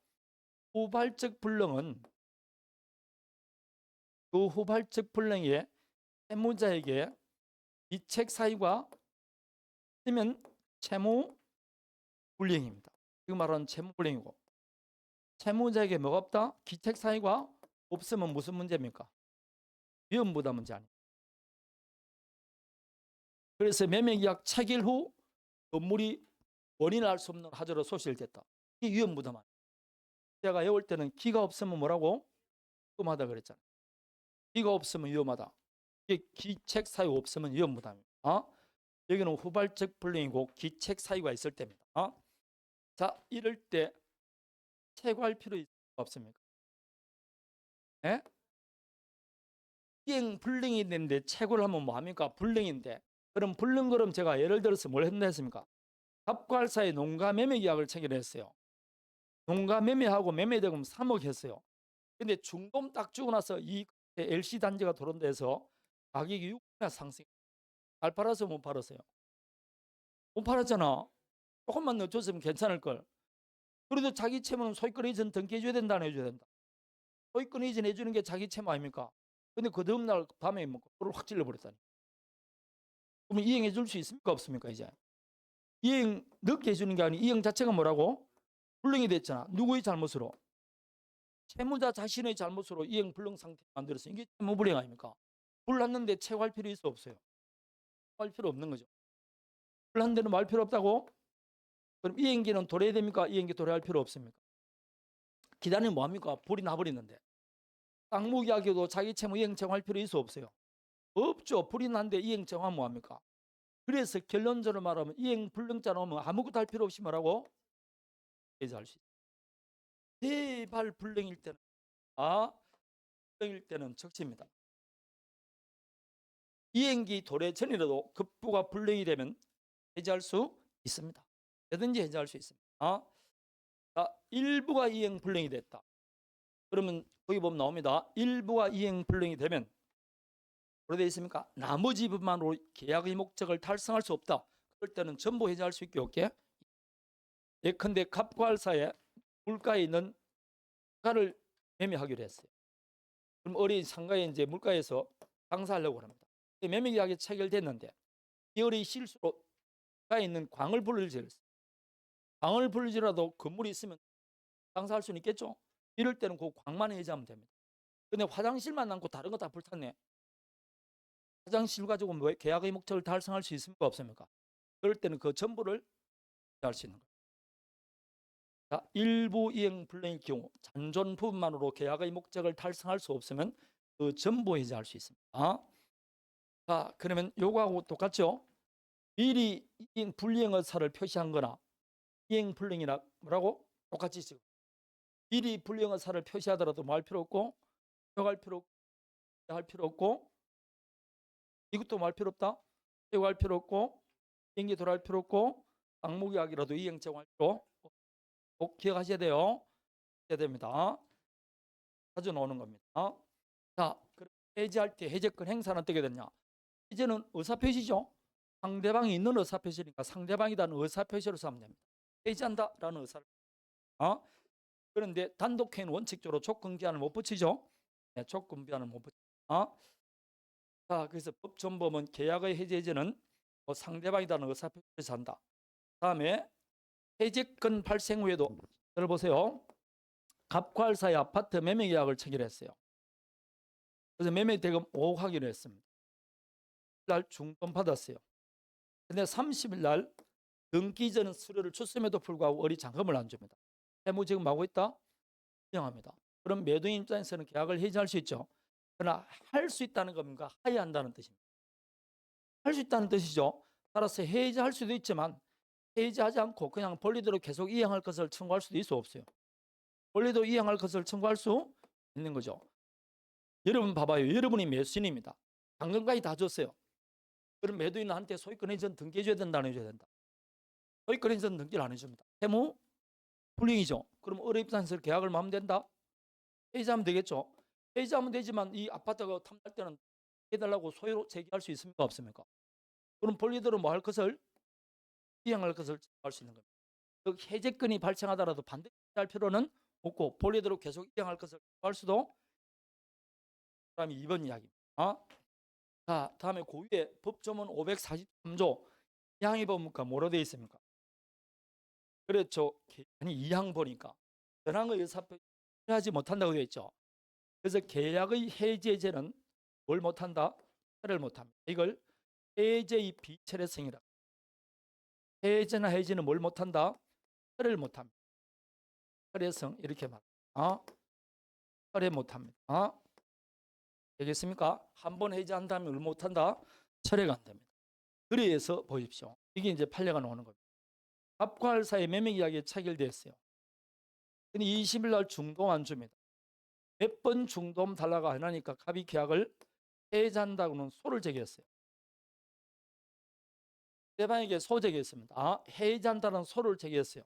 후발적 불능은 그 후발적 불능에 채무자에게 이책 사유가 있으면 채무 불이행입니다. 지금 말하는 채무 불이행이고, 채무자에게 뭐가 없다? 기책 사유가 없으면 무슨 문제입니까? 위험부담 문제 아닙니까? 그래서 매매계약 체결 후 건물이 원인을 알 수 없는 하자로 소실됐다. 이게 위험부담 아닙니까? 제가 외울 때는 기가 없으면 뭐라고? 위험하다 그랬잖아요. 기가 없으면 위험하다. 이게 기책 사유 없으면 위험부담입니다. 여기는 후발적 불능이고 기책 사유가 있을 때입니다. 자, 이럴 때 채고할 필요 없습니까? 예? 이행 불능이 됐는데 채고를 하면 뭐합니까? 불능인데. 그럼 불능 그럼 제가 예를 들어서 뭘 했습니까? 갑과할사의 농가 매매 계약을 체결했어요. 농가 매매하고 매매대금 3억 했어요. 근데 중도금 딱 주고 나서 이 LC 단지가 들어온다 해서 가격이 6배나 상승. 잘 팔아서 못 팔았어요. 못 팔았잖아. 조금만 더 줬으면 괜찮을 걸. 그래도 자기 채무는 소유권 이전 등기해줘야 된다, 안 해줘야 된다? 소유권 이전 해주는 게 자기 채무 아닙니까? 근데 그 다음날 밤에 뭐 그걸 확 찔러버렸다니. 그러면 이행해 줄 수 있습니까? 없습니까? 이제 이행 늦게 해주는 게 아니고 이행 자체가 뭐라고? 불능이 됐잖아. 누구의 잘못으로? 채무자 자신의 잘못으로 이행 불능 상태 만들었어요. 이게 채무 불이행 아닙니까? 불났는데 채고할 필요 있어 없어요? 할 필요 없는 거죠. 불난 데는 말 필요 없다고? 그럼 이행기는 도래해야 됩니까? 이행기 도래할 필요 없습니까? 기다리면 뭐합니까? 불이 나버리는데. 땅무기하기도 자기 채무 이행 정할 필요 있어 없어요? 없죠. 불이 난데 이행 정하면 뭐합니까? 그래서 결론적으로 말하면 이행 불능자 나오면 아무것도 할 필요 없이 뭐라고? 해제할 수 있어요. 제발 불능일 때는 불능일 때는 적시입니다. 이행기 도래 전이라도 급부가 불능이 되면 해제할 수 있습니다. 뭐든지 해제할 수 있습니다. 자, 일부가 이행 불능이 됐다. 그러면 거기 보면 나옵니다. 일부가 이행 불능이 되면 뭐로 되어 있습니까? 나머지 부분만으로 계약의 목적을 달성할 수 없다. 그럴 때는 전부 해제할 수 있게 없게. 예컨대 갑과할사에 물가에 있는 가를 매매하기로 했어요. 그럼 을이 상가에 이제 물가에서 장사하려고 합니다. 매매계약이 체결됐는데 이 을이 실수로 가 있는 광을 불질렀어요. 광을 불질라도 건물이 있으면 장사할 수는 있겠죠. 이럴 때는 그 광만 해제하면 됩니다. 근데 화장실만 남고 다른 거 다 불탔네. 화장실 가지고 뭐 계약의 목적을 달성할 수 있습니까? 없습니까? 그럴 때는 그 전부를 할 수 있는 거예요. 자, 일부 이행 불능일 경우 잔존 부분만으로 계약의 목적을 달성할 수 없으면 그 전부 해제할 수 있습니다. 자, 그러면 요거하고 똑같죠? 미리 이행 불이행 의사를 표시한 거나 이행 불능이나 뭐라고? 똑같이 지금 미리 불이행 의사를 표시하더라도 뭐 할 필요 없고 할 필요 할 필요 없고 이것도 뭐 할 필요 없다. 이거 할 필요 없고 비행기 돌아갈 필요 없고 항목이약이라도 이행청 할 필요 꼭 기억하셔야 돼요. 해야 됩니다. 자주 나오는 겁니다. 자, 그럼 해지할 때 해제권 행사는 어떻게 되냐? 이제는 의사표시죠. 상대방이 있는 의사표시니까 상대방이라는 의사표시로 하면 됩니다. 해지한다라는 의사를. 그런데 단독회의는 원칙적으로 조건기한을 못 붙이죠. 네, 조건기한을 못 붙이죠. 자, 그래서 법전범은 계약의 해제는 상대방이라는 의사표시를 한다. 다음에 해제권 발생 후에도 들어보세요. 갑과할사의 아파트 매매 계약을 체결했어요. 그래서 매매 대금 5억 하기로 했습니다. 날 중돈 받았어요. 근데 30일 날 등기 전 수료를 줬음에도 불구하고 을이 잔금을 안 줍니다. 해무 지금 하고 있다? 인정합니다. 그럼 매도인 입장에서는 계약을 해지할 수 있죠. 그러나 할 수 있다는 겁니까? 하야 한다는 뜻입니다. 할 수 있다는 뜻이죠. 따라서 해지할 수도 있지만 해지하지 않고 그냥 본리대로 계속 이행할 것을 청구할 수도 있어 없어요. 본리도 이행할 것을 청구할 수 있는 거죠. 여러분 봐봐요. 여러분이 매수인입니다. 잔금까지 다 줬어요. 그럼 매도인한테 소유권 해지는 등기해줘야 된다 안 해줘야 된다. 소유권 해지는 등기를 안 해줍니다. 해무 불이행이죠. 그럼 을의 입장에서 계약을 마음 된다? 해지하면 되겠죠. 해지하면 되지만 이 아파트가 탐날 때는 해달라고 소유로 제기할 수 있습니까? 없습니까? 그럼 본리대로 뭐 할 것을 이행할 것을 할 수 있는 겁니다. 즉 해제권이 발생하더라도 반드시 할 필요는 없고 본리대로 계속 이행할 것을 할 수도. 그다음에 2번 이야기입니다. 자, 다음에 고유의 법조문 543조 양해법문과 뭐로 되어 있습니까? 그렇죠. 아니 2항 보니까 전항의 의사표시 하지 못한다고 되어 있죠. 그래서 계약의 해제제는 뭘 못한다? 철회를 못합니다. 이걸 해제의 비철회성이라. 해제나 해지는 뭘 못한다? 철회를 못합니다. 철회성 이렇게 말합니다. 철회 못합니다. 되겠습니까? 한 번 해제한 다음에 뭘 못한다? 철회가 안 됩니다. 그래서 보십시오. 이게 이제 판례가 나오는 겁니다. 갑과할사의 매매계약이 체결됐어요. 근데 20일 날 중도금 안 줍니다. 몇 번 중도금 달라고 안 하니까 갑이 계약을 해제한다고는 소를 제기했어요. 상대방에게 소 제기했습니다. 해제한다는 소를 제기했어요.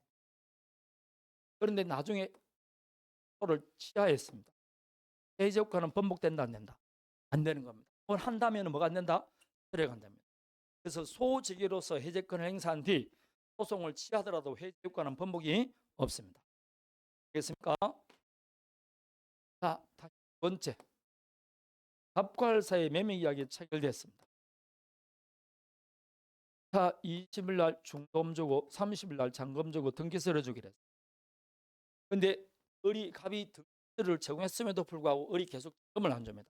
그런데 나중에 소를 취하했습니다. 해제 효과는 번복된다 안 된다? 안 되는 겁니다. 그걸 한다면 뭐가 안 된다? 철회가 안 됩니다. 그래서 소제기로서 해제권을 행사한 뒤 소송을 취하더라도 해제 효과는 번복이 없습니다. 알겠습니까? 자, 다시 두 번째. 갑과할사의 매매계약이 체결됐습니다. 자, 20일 날 중도금 주고 30일 날 잔금 주고 등기서를 주기로 했어요. 근데 을이 갑이 등기를 제공했음에도 불구하고 을이 계속 잔금을 안 줍니다.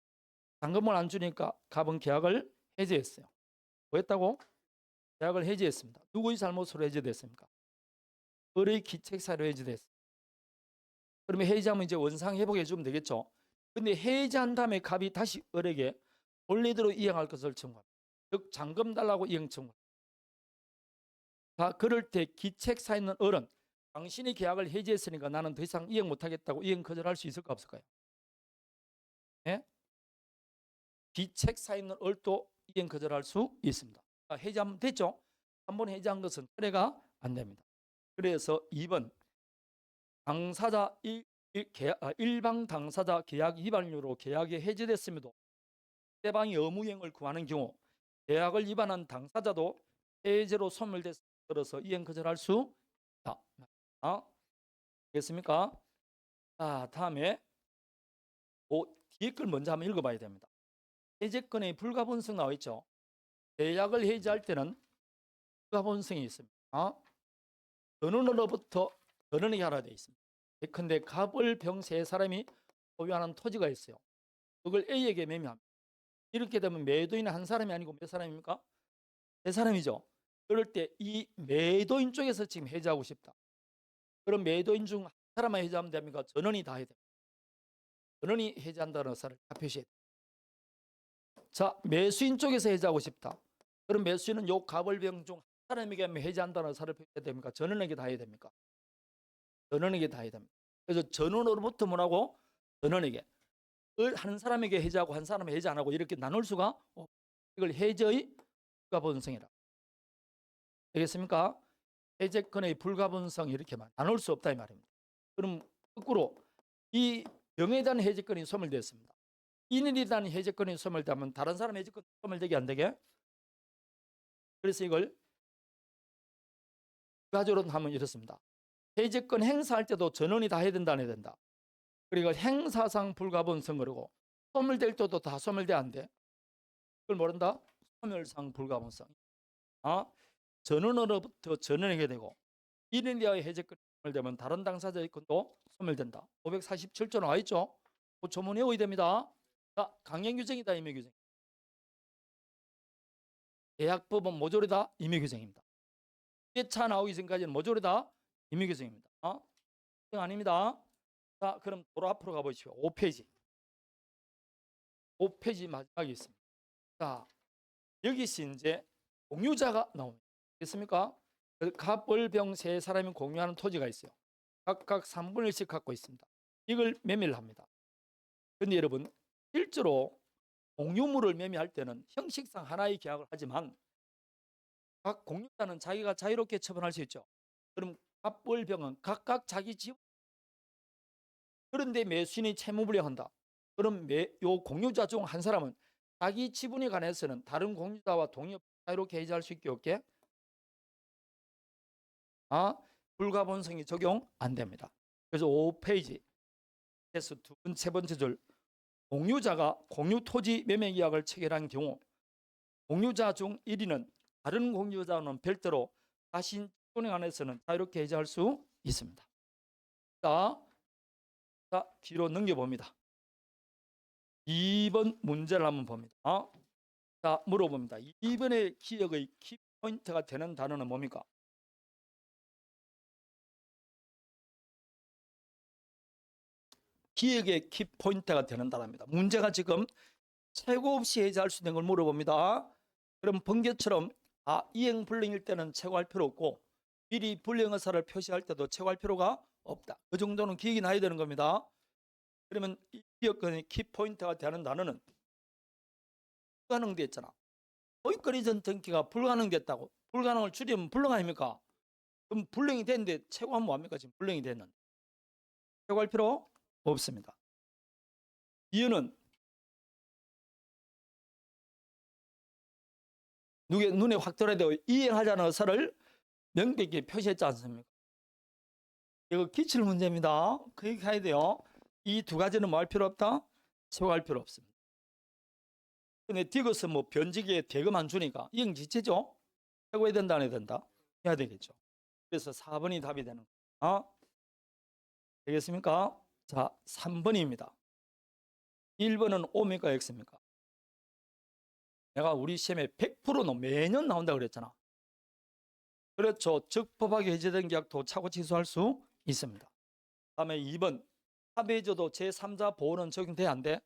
잔금을 안 주니까 갑은 계약을 해지했어요. 뭐 했다고? 계약을 해지했습니다. 누구의 잘못으로 해지됐습니까? 을의 기책사로 해지됐어요. 그러면 해지하면 이제 원상 회복해 주면 되겠죠. 근데 해지한 다음에 갑이 다시 을에게 원래대로 이행할 것을 청구합니다. 즉 잔금 달라고 이행 청구. 자, 그럴 때 기책사 있는 을은 당신이 계약을 해지했으니까 나는 더 이상 이행 못하겠다고 이행 거절할 수 있을까 없을까요? 예? 기책사 있는 을도 이행 거절할 수 있습니다. 해지하면 됐죠? 한번 해지한 것은 철회가 안 됩니다. 그래서 2번 당사자 일방 당사자 계약 위반료로 계약이 해지됐음에도 상대방이 의무이행을 구하는 경우 계약을 위반한 당사자도 해제로 소멸돼서 이행 거절할 수 있다. 알겠습니까? 자, 다음에 뒤에 걸 먼저 한번 읽어봐야 됩니다. 해제권의 불가분성 나와 있죠. 계약을 해지할 때는 불가분성이 있습니다. 전원으로부터 전원에게 하라 되어 있습니다. 예컨대 갑을 병 세 사람이 소유하는 토지가 있어요. 그걸 A에게 매매합니다. 이렇게 되면 매도인은 한 사람이 아니고 몇 사람입니까? 세 사람이죠. 그럴 때 이 매도인 쪽에서 지금 해지하고 싶다. 그럼 매도인 중 한 사람만 해지하면 됩니까? 전원이 다 해야 됩니다. 전원이 해지한다는 것을 다 표시해야 됩니다. 자, 매수인 쪽에서 해지하고 싶다. 그럼 매수인은 요 갑을병 중 한 사람에게 해지한다는 것을 표시해야 됩니까? 전원에게 다 해야 됩니까? 전원에게 다 해야 됩니다. 그래서 전원으로부터 뭐라고? 전원에게. 한 사람에게 해지하고 한 사람에게 해지 안 하고 이렇게 나눌 수가 없다. 이걸 해지의 불가분성이라. 되겠습니까? 해제권의 불가분성 이렇게만 나눌 수 없다 이 말입니다. 그럼 거꾸로 이 병에 대한 해제권이 소멸됐습니다. 인일에 대한 해제권이 소멸되면 다른 사람 해제권 소멸되게 안 되게? 그래서 이걸 가지로 하면 이렇습니다. 해제권 행사할 때도 전원이 다 해야 된다 안 해야 된다. 그리고 행사상 불가분성 그러고 소멸될 때도 다 소멸돼 안 돼. 그걸 모른다? 소멸상 불가분성. 전원으로부터 전원에게 되고 인인에 대하여 해제권이 소멸되면 다른 당사자의 권도 소멸된다. 547조 나와 있죠. 그 조문 외워야 됩니다. 자, 강행규정이다 임의규정. 계약법은 모조리다 임의규정입니다. 차 나오기 전까지는 모조리다 임의규정입니다. 아닙니다. 자, 그럼 도로 앞으로 가보시오. 5페이지. 5페이지 마지막에 있습니다. 자, 여기서 이제 공유자가 나옵니다. 됐습니까? 갑을병 세 사람이 공유하는 토지가 있어요. 각각 3분의 1씩 갖고 있습니다. 이걸 매매를 합니다. 그런데 여러분 실제로 공유물을 매매할 때는 형식상 하나의 계약을 하지만 각 공유자는 자기가 자유롭게 처분할 수 있죠. 그럼 갑을병은 각각 자기 집. 그런데 매수인이 채무불이한다. 그럼 요 공유자 중 한 사람은 자기 지분에 관해서는 다른 공유자와 동의 자유롭게 해지할 수 있게 없게 불가분성이 적용 안 됩니다. 그래서 5페이지에서 세 번째 줄 공유자가 공유 토지 매매 계약을 체결한 경우 공유자 중 1위는 다른 공유자는 별도로 자신 지분에 관해서는 자유롭게 해지할 수 있습니다. 자, 뒤로 넘겨봅니다. 2번 문제를 한번 봅니다. 자, 물어봅니다. 2번의 기억의 키포인트가 되는 단어는 뭡니까? 기억의 키포인트가 되는 단어입니다. 문제가 지금 최고 없이 해지할 수 있는 걸 물어봅니다. 그럼 번개처럼 이행 불능일 때는 최고할 필요 없고 미리 불령 의사를 표시할 때도 최고할 필요가 없다. 그 정도는 기억이 나야 되는 겁니다. 그러면 이 기억의 키포인트가 되는 단어는 불가능됐잖아. 소유권 이전 등기가 불가능됐다고. 불가능을 줄이면 불능 아닙니까? 그럼 불능이 됐는데 최고하면 뭐합니까? 지금 불능이 됐는데 최고할 필요 없습니다. 이유는 눈에 확 들어야 되고 이행하자는 의사를 명백히 표시했지 않습니까? 이거 기출 문제입니다. 그렇게 해야 돼요. 이 두 가지는 뭐 할 필요 없다? 최고할 필요 없습니다. 근데 디귿은 뭐 변직에 대금 안 주니까 이행지체죠. 최고해야 된다 안 해야 된다? 해야 되겠죠. 그래서 4번이 답이 되는 거예요. 되겠습니까? 자, 3번입니다. 1번은 O입니까 X입니까? 내가 우리 시험에 100%는 매년 나온다 그랬잖아. 그렇죠. 적법하게 해제된 계약도 차고 취소할 수 있습니다. 다음에 2번 합의해줘도 제3자 보호는 적용돼 안 돼?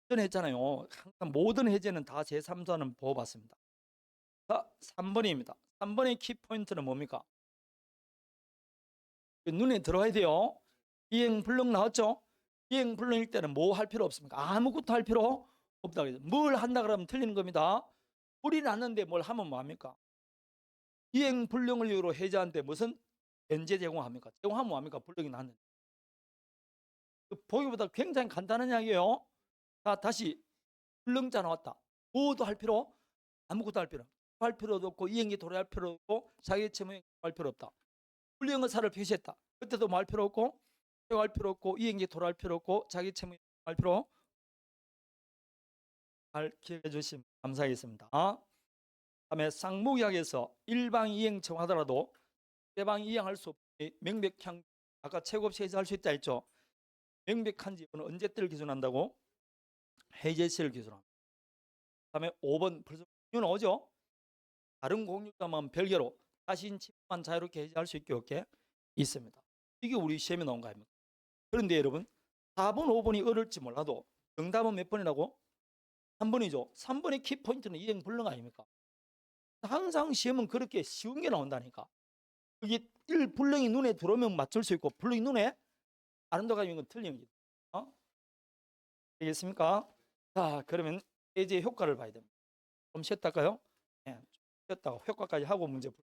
전에 했잖아요. 항상 모든 해제는 다 제3자는 보호받습니다. 자, 3번입니다. 3번의 키포인트는 뭡니까? 눈에 들어와야 돼요. 이행 불능 나왔죠? 이행 불능일 때는 뭐 할 필요 없습니까? 아무것도 할 필요 없다. 뭘 한다 그러면 틀리는 겁니다. 불이 났는데 뭘 하면 뭐합니까? 이행 불능을 이유로 해제하는데 무슨 변제 제공합니까? 제공하면 뭐합니까? 불능이 났는데. 보기보다 굉장히 간단한 이야기예요. 자, 다시 불능자 나왔다. 뭐도 할 필요? 아무것도 할 필요도 없고 이행이 도래할 필요 없고 자기 채무에 할 필요 없다. 불령 의사를 표시했다. 그때도 뭐 할 필요 없고 할 필요 없고 이행이 도래할 필요 없고 자기 채무에 발표로 잘 기억해 주시면 감사하겠습니다. 다음에 상무계약에서 일방 이행 청하더라도 상대방 이행할 수 없이 명백한 아까 최고업체 해제할 수 있다 했죠. 명백한 지역은 언제 때를 기준한다고? 해제 시를 기준합니다. 다음에 5번 벌써 공유는 오죠. 다른 공유자만 별개로 자신 침만 자유롭게 해제할 수 있게 없게 있습니다. 이게 우리 시험에 나온 거 아닙니까? 그런데 여러분 4번 5번이 어려울지 몰라도 정답은 몇 번이라고? 3번이죠. 3번의 키포인트는 이행 불능 아닙니까? 항상 시험은 그렇게 쉬운 게 나온다니까. 이게 1 불능이 눈에 들어오면 맞출 수 있고 불능이 눈에 안 들어가면 이건 틀린 거죠. 되겠습니까? 자, 그러면 해제 효과를 봐야 됩니다. 좀 쉬었다가요? 네, 쉬었다가 효과까지 하고 문제 풀.